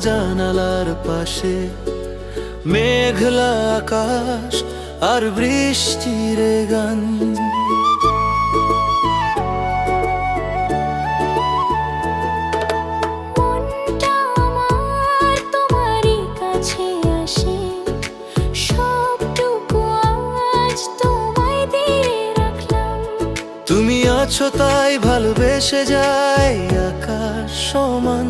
জানালার পাশে, মেঘলা আকাশ আর বৃষ্টির গান। মনটা আমার তোমারই কাছে আসে, সবটুকু আজ তোমায় দিয়ে রাখলাম। তুমি আছো তাই ভালোবেসে যাই আকাশ সমান।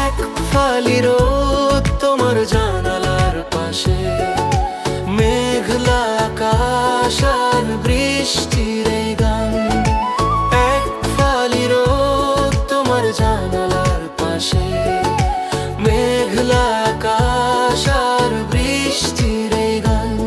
এক ফালি রোদ তোমার জানালার পাশে, মেঘলা আকাশ আর বৃষ্টির এই গান। এক ফালি রোদ তোমার জানালার পাশে, মেঘলা আকাশ আর বৃষ্টির এই গান।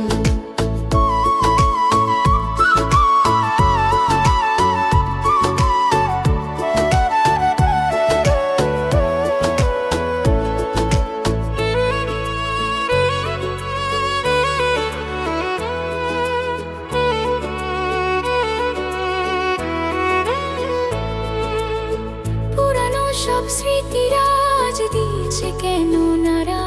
সব স্মৃতিরা আজ দিয়েছে কেন নারা,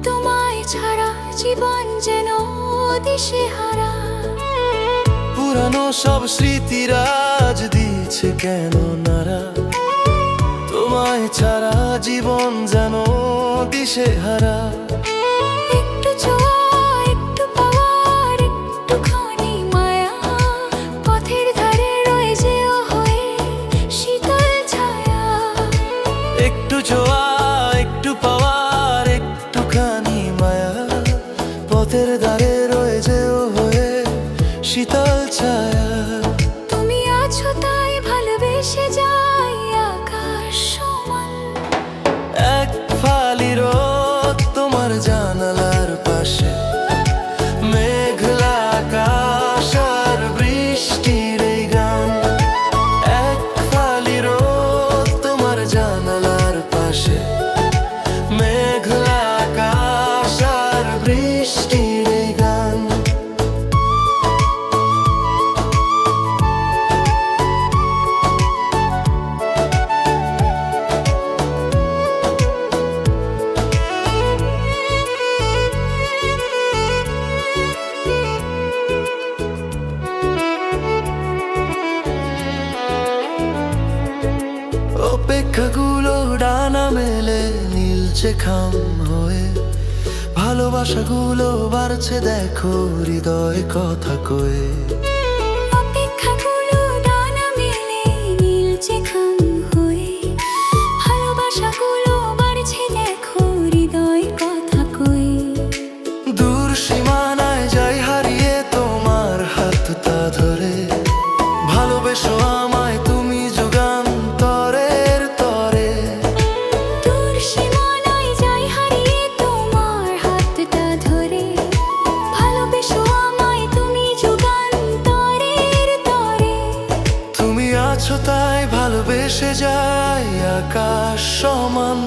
তোমায় ছাড়া জীবন যেন দিশেহারা। পুরানো সব স্মৃতিরা আজ দিয়েছে কেন নারা, তোমায় ছাড়া জীবন যেন দিশেহারা। একটু ছোঁয়া, একটু পাওয়ার, একটুখানি মায়া, পথের ধারে রয়ে যেও হয়ে শীতল ছায়া। একটু ছোঁয়া, একটু পাওয়ার, একটুখানি মায়া, পথের ধারে রয়ে যেও হয়ে শীতল ছায়া। তুমি আছো তাই ভালোবেসে যাই আকাশ সমান। এক ফালি রোদ তোমার জানালার পাশে, মেঘলা আকাশ আর বৃষ্টির এই গান। এক ফালি রোদ তোমার জানালার পাশে, মেঘলা আকাশ আর বৃষ্টির এই গান। অপেক্ষাগুলো ডানা মেলে নীলচে খাম হয়ে, ভালোবাসাগুলো বাড়ছে দেখো হৃদয় কথা কয়ে। অপেক্ষাগুলো ডানা মেলে নীলচে খাম হয়ে, ভালোবাসাগুলো বাড়ছে দেখো হৃদয় কথা কয়ে। দূর সীমানায় যাই হারিয়ে তোমার হাতটা ধরে, ভালোবেসো আমায় তুমি যুগান্তরের তরে। দূর সীমানায় যাই হারিয়ে তোমার হাতটা ধরে, ভালোবেসো আমায় তুমি যুগান্তরের তরে। তুমি আছো তাই ভালোবেসে যাই আকাশ সমান।